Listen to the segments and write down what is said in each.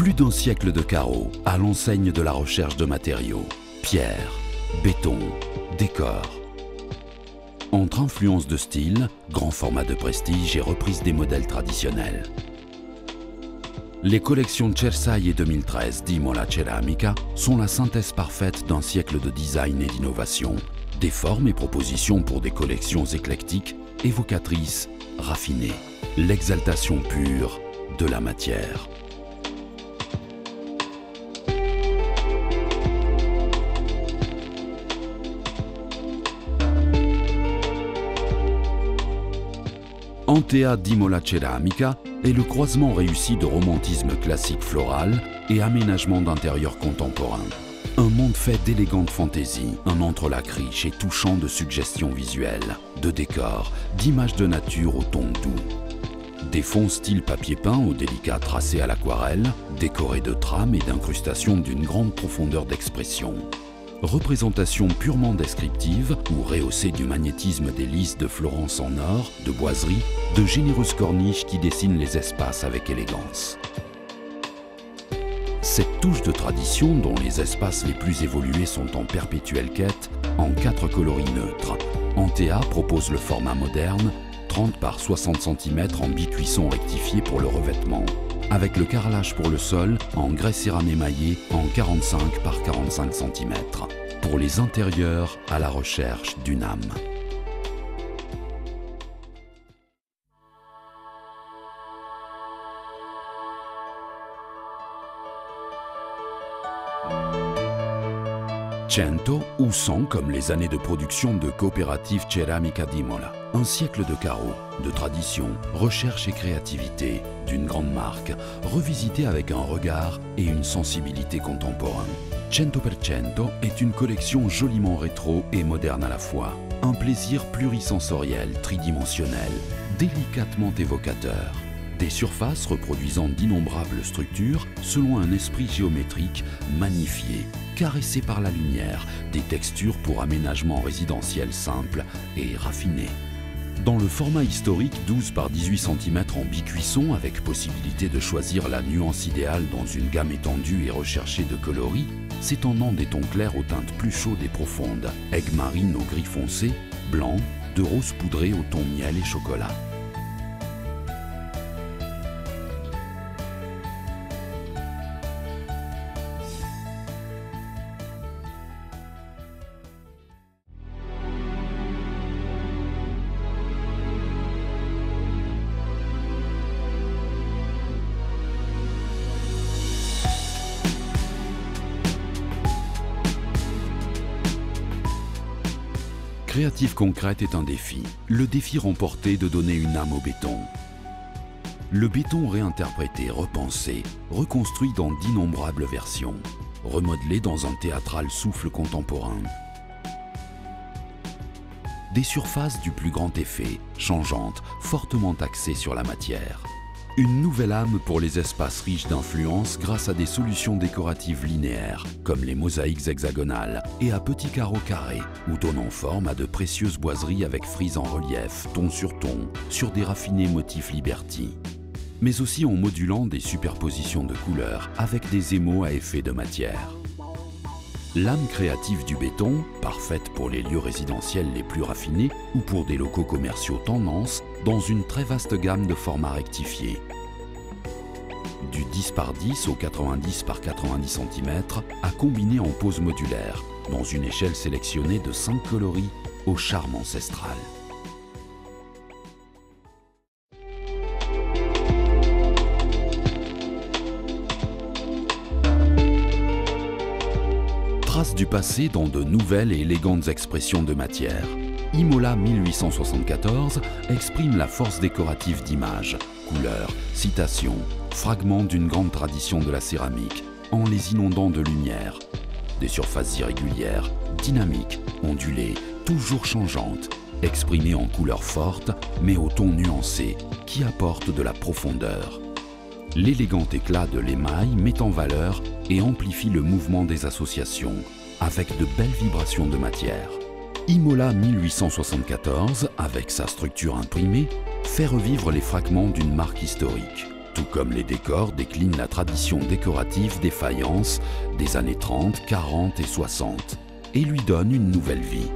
Plus d'un siècle de carreaux à l'enseigne de la recherche de matériaux, pierre, béton, décor. Entre influence de style, grand format de prestige et reprise des modèles traditionnels. Les collections Cersaie 2013 d'Imola Ceramica sont la synthèse parfaite d'un siècle de design et d'innovation, des formes et propositions pour des collections éclectiques, évocatrices, raffinées, l'exaltation pure de la matière. Antea d'Imola Ceramica est le croisement réussi de romantisme classique floral et aménagement d'intérieur contemporain. Un monde fait d'élégante fantaisie, un entrelac riche et touchant de suggestions visuelles, de décors, d'images de nature au ton doux. Des fonds style papier peint aux délicats tracés à l'aquarelle, décorés de trames et d'incrustations d'une grande profondeur d'expression. Représentation purement descriptive ou rehaussée du magnétisme des lys de Florence en or, de boiserie, de généreuses corniches qui dessinent les espaces avec élégance. Cette touche de tradition dont les espaces les plus évolués sont en perpétuelle quête, en 4 coloris neutres. Antea propose le format moderne, 30 par 60 cm en bicuisson rectifié pour le revêtement, avec le carrelage pour le sol en grès céramé émaillé en 45 par 45 cm, pour les intérieurs à la recherche d'une âme. Cento ou 100 comme les années de production de Cooperative Ceramica d'Imola. Un siècle de carreaux, de tradition, recherche et créativité, d'une grande marque, revisitée avec un regard et une sensibilité contemporaine. 100% est une collection joliment rétro et moderne à la fois. Un plaisir plurisensoriel, tridimensionnel, délicatement évocateur. Des surfaces reproduisant d'innombrables structures selon un esprit géométrique magnifié, caressé par la lumière, des textures pour aménagement résidentiel simple et raffiné. Dans le format historique 12 par 18 cm en bicuisson avec possibilité de choisir la nuance idéale dans une gamme étendue et recherchée de coloris, s'étendant des tons clairs aux teintes plus chaudes et profondes, aigues marines au gris foncé, blanc, de rose poudré au ton miel et chocolat. Créative concrète est un défi. Le défi remporté de donner une âme au béton. Le béton réinterprété, repensé, reconstruit dans d'innombrables versions, remodelé dans un théâtral souffle contemporain. Des surfaces du plus grand effet, changeantes, fortement axées sur la matière. Une nouvelle âme pour les espaces riches d'influence grâce à des solutions décoratives linéaires, comme les mosaïques hexagonales, et à petits carreaux carrés, ou donnant forme à de précieuses boiseries avec frises en relief, ton, sur des raffinés motifs Liberty. Mais aussi en modulant des superpositions de couleurs avec des émaux à effet de matière. L'âme créative du béton, parfaite pour les lieux résidentiels les plus raffinés ou pour des locaux commerciaux tendance, dans une très vaste gamme de formats rectifiés. Du 10 par 10 au 90 par 90 cm à combiner en pose modulaire, dans une échelle sélectionnée de 5 coloris au charme ancestral. Traces du passé dans de nouvelles et élégantes expressions de matière. Imola 1874 exprime la force décorative d'images, couleurs, citations, fragments d'une grande tradition de la céramique, en les inondant de lumière. Des surfaces irrégulières, dynamiques, ondulées, toujours changeantes, exprimées en couleurs fortes, mais au ton nuancé, qui apportent de la profondeur. L'élégant éclat de l'émail met en valeur et amplifie le mouvement des associations, avec de belles vibrations de matière. Imola 1874, avec sa structure imprimée, fait revivre les fragments d'une marque historique. Tout comme les décors déclinent la tradition décorative des faïences des années 30, 40 et 60 et lui donnent une nouvelle vie.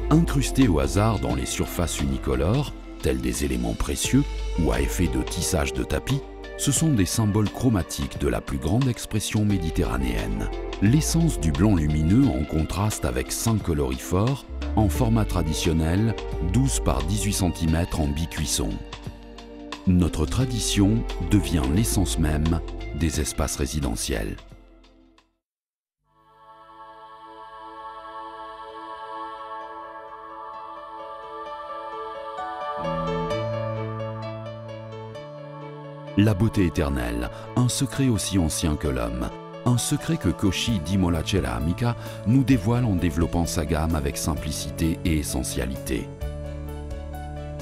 Incrustés au hasard dans les surfaces unicolores, tels des éléments précieux ou à effet de tissage de tapis, ce sont des symboles chromatiques de la plus grande expression méditerranéenne. L'essence du blanc lumineux en contraste avec 5 coloris forts, en format traditionnel, 12 par 18 cm en bicuisson. Notre tradition devient l'essence même des espaces résidentiels. La beauté éternelle, un secret aussi ancien que l'homme. Un secret que Koshi Dimola Ceramica nous dévoile en développant sa gamme avec simplicité et essentialité.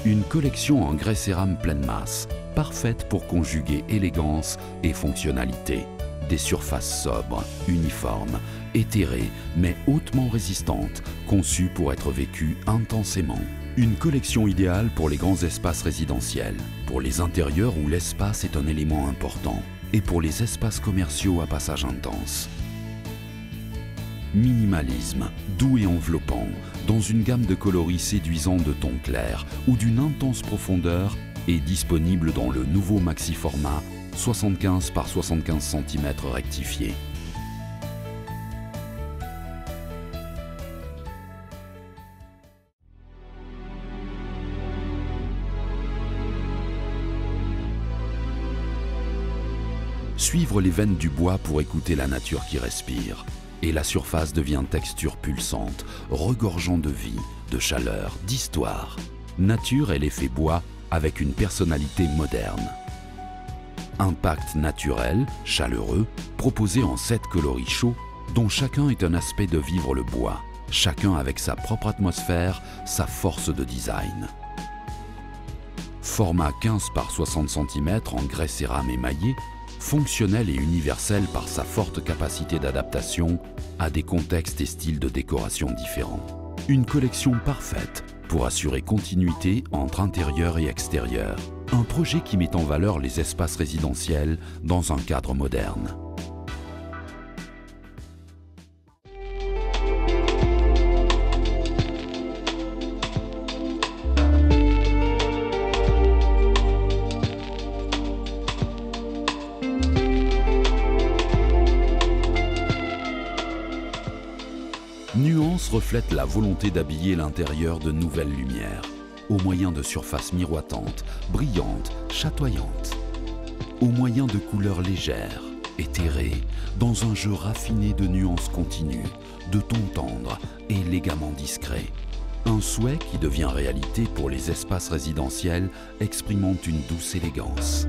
Une collection en grès cérame pleine masse, parfaite pour conjuguer élégance et fonctionnalité. Des surfaces sobres, uniformes, éthérées, mais hautement résistantes, conçues pour être vécues intensément. Une collection idéale pour les grands espaces résidentiels, pour les intérieurs où l'espace est un élément important, et pour les espaces commerciaux à passage intense. Minimalisme, doux et enveloppant, dans une gamme de coloris séduisants de tons clairs ou d'une intense profondeur, est disponible dans le nouveau maxi-format 75 par 75 cm rectifié. Suivre les veines du bois pour écouter la nature qui respire. Et la surface devient texture pulsante, regorgeant de vie, de chaleur, d'histoire. Nature et l'effet bois avec une personnalité moderne. Impact naturel, chaleureux, proposé en 7 coloris chauds, dont chacun est un aspect de vivre le bois, chacun avec sa propre atmosphère, sa force de design. Format 15 par 60 cm en grès cérame émaillé, fonctionnel et universel par sa forte capacité d'adaptation à des contextes et styles de décoration différents. Une collection parfaite pour assurer continuité entre intérieur et extérieur. Un projet qui met en valeur les espaces résidentiels dans un cadre moderne. Nuance reflète la volonté d'habiller l'intérieur de nouvelles lumières, au moyen de surfaces miroitantes, brillantes, chatoyantes, au moyen de couleurs légères, éthérées, dans un jeu raffiné de nuances continues, de tons tendres et élégamment discrets. Un souhait qui devient réalité pour les espaces résidentiels exprimant une douce élégance.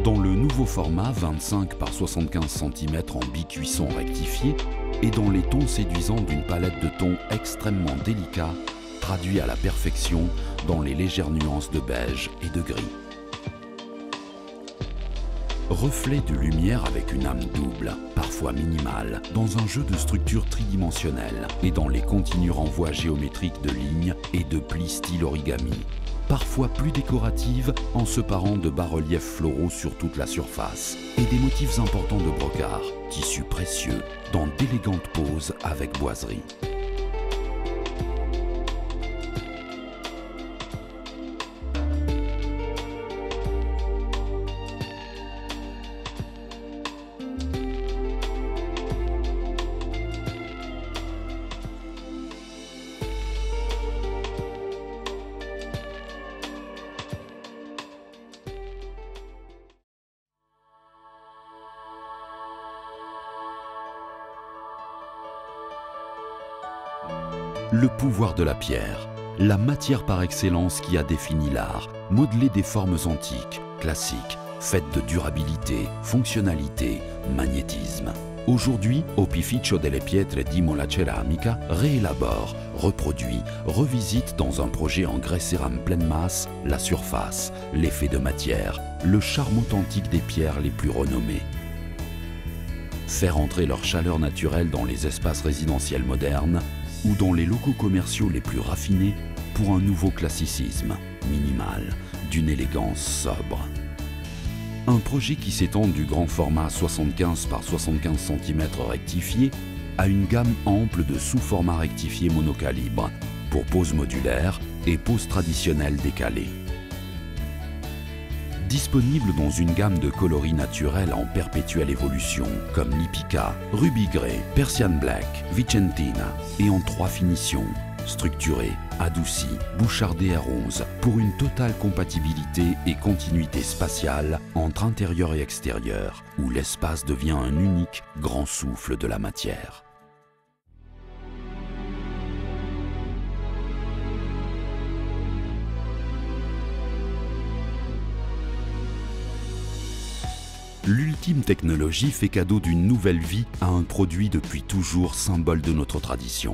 Dans le nouveau format 25 par 75 cm en bicuisson rectifié, et dans les tons séduisants d'une palette de tons extrêmement délicats, traduits à la perfection dans les légères nuances de beige et de gris. Reflet de lumière avec une âme double, parfois minimale, dans un jeu de structures tridimensionnelles et dans les continus renvois géométriques de lignes et de plis style origami, parfois plus décoratives en se parant de bas-reliefs floraux sur toute la surface et des motifs importants de brocart, tissus précieux, dans d'élégantes poses avec boiserie. Le pouvoir de la pierre, la matière par excellence qui a défini l'art, modelé des formes antiques, classiques, faites de durabilité, fonctionnalité, magnétisme. Aujourd'hui, Opificio delle Pietre Dimola Ceramica réélabore, reproduit, revisite dans un projet en grès cérame pleine masse la surface, l'effet de matière, le charme authentique des pierres les plus renommées. Faire entrer leur chaleur naturelle dans les espaces résidentiels modernes ou dans les locaux commerciaux les plus raffinés pour un nouveau classicisme, minimal, d'une élégance sobre. Un projet qui s'étend du grand format 75 par 75 cm rectifié à une gamme ample de sous-formats rectifiés monocalibre pour poses modulaires et poses traditionnelles décalées. Disponible dans une gamme de coloris naturels en perpétuelle évolution comme Lipica, Ruby Grey, Persian Black, Vicentina et en 3 finitions, structuré, adouci, bouchardé à 11 pour une totale compatibilité et continuité spatiale entre intérieur et extérieur où l'espace devient un unique grand souffle de la matière. L'ultime technologie fait cadeau d'une nouvelle vie à un produit depuis toujours symbole de notre tradition.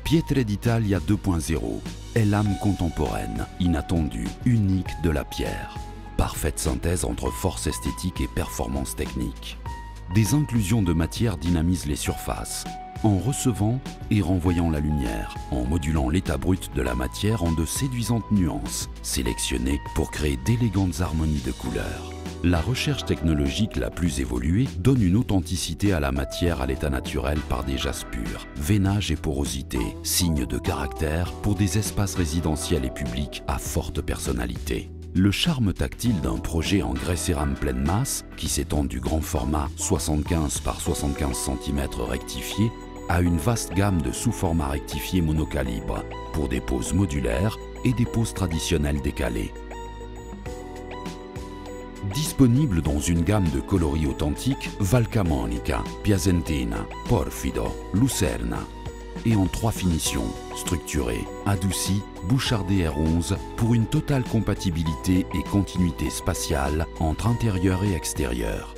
Pietre d'Italia 2.0 est l'âme contemporaine, inattendue, unique de la pierre. Parfaite synthèse entre force esthétique et performance technique. Des inclusions de matière dynamisent les surfaces, en recevant et renvoyant la lumière, en modulant l'état brut de la matière en de séduisantes nuances, sélectionnées pour créer d'élégantes harmonies de couleurs. La recherche technologique la plus évoluée donne une authenticité à la matière à l'état naturel par des jaspures, veinage et porosité, signes de caractère pour des espaces résidentiels et publics à forte personnalité. Le charme tactile d'un projet en grès cérame pleine masse, qui s'étend du grand format 75 par 75 cm rectifié à une vaste gamme de sous-formats rectifiés monocalibre pour des poses modulaires et des poses traditionnelles décalées. Disponible dans une gamme de coloris authentiques Valcamonica, Piacentina, Porfido, Lucerna et en 3 finitions, structuré, adouci, bouchardé R11 pour une totale compatibilité et continuité spatiale entre intérieur et extérieur.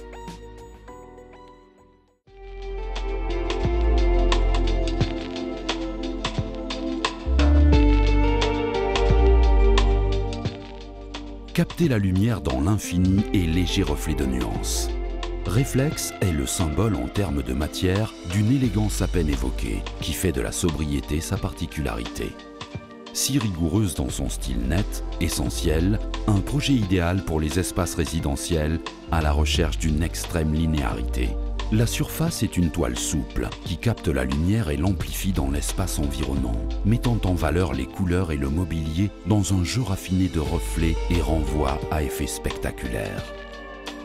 Capter la lumière dans l'infini et léger reflet de nuances. Reflex est le symbole en termes de matière d'une élégance à peine évoquée qui fait de la sobriété sa particularité. Si rigoureuse dans son style net, essentiel, un projet idéal pour les espaces résidentiels à la recherche d'une extrême linéarité. La surface est une toile souple qui capte la lumière et l'amplifie dans l'espace environnant, mettant en valeur les couleurs et le mobilier dans un jeu raffiné de reflets et renvois à effets spectaculaires.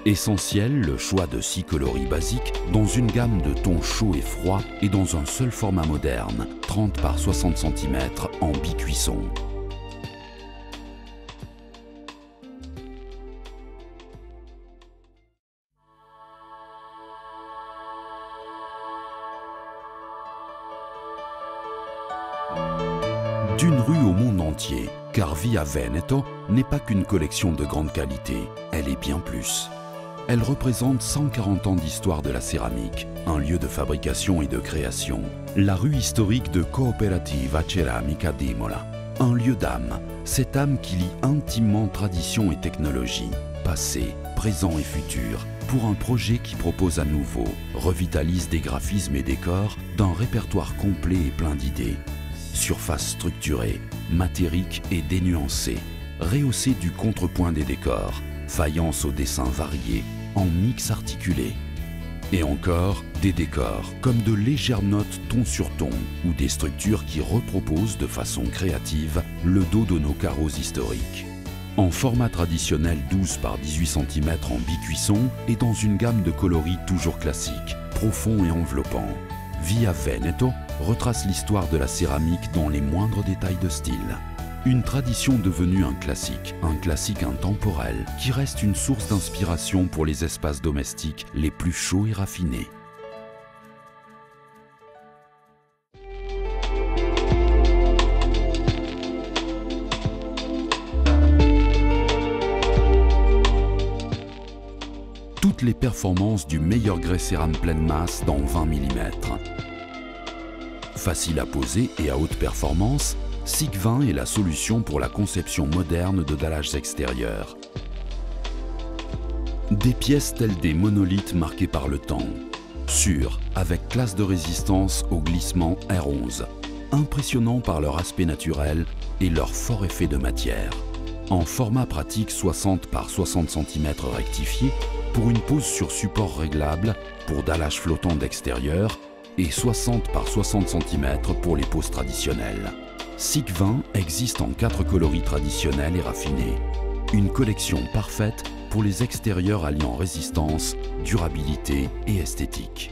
Essentiel, le choix de 6 coloris basiques dans une gamme de tons chauds et froids et dans un seul format moderne, 30 par 60 cm en bicuisson. D'une rue au monde entier, car Via Veneto n'est pas qu'une collection de grande qualité, elle est bien plus. Elle représente 140 ans d'histoire de la céramique, un lieu de fabrication et de création. La rue historique de Cooperativa Ceramica d'Imola, un lieu d'âme, cette âme qui lie intimement tradition et technologie, passé, présent et futur, pour un projet qui propose à nouveau, revitalise des graphismes et décors d'un répertoire complet et plein d'idées. Surface structurée, matérique et dénuancée, rehaussée du contrepoint des décors, faïence aux dessins variés, en mix articulé. Et encore, des décors comme de légères notes ton sur ton ou des structures qui reproposent de façon créative le dos de nos carreaux historiques. En format traditionnel 12 par 18 cm en bicuisson et dans une gamme de coloris toujours classiques, profonds et enveloppants. Via Veneto retrace l'histoire de la céramique dans les moindres détails de style. Une tradition devenue un classique intemporel qui reste une source d'inspiration pour les espaces domestiques les plus chauds et raffinés. Toutes les performances du meilleur grès cérame pleine masse dans 20 mm. Facile à poser et à haute performance, SIC20 est la solution pour la conception moderne de dallages extérieurs. Des pièces telles des monolithes marqués par le temps, sûres, avec classe de résistance au glissement R11, impressionnants par leur aspect naturel et leur fort effet de matière. en format pratique 60 par 60 cm rectifié pour une pose sur support réglable pour dallage flottant d'extérieur et 60 par 60 cm pour les poses traditionnelles. SICK 20 existe en 4 coloris traditionnels et raffinés. Une collection parfaite pour les extérieurs alliant résistance, durabilité et esthétique.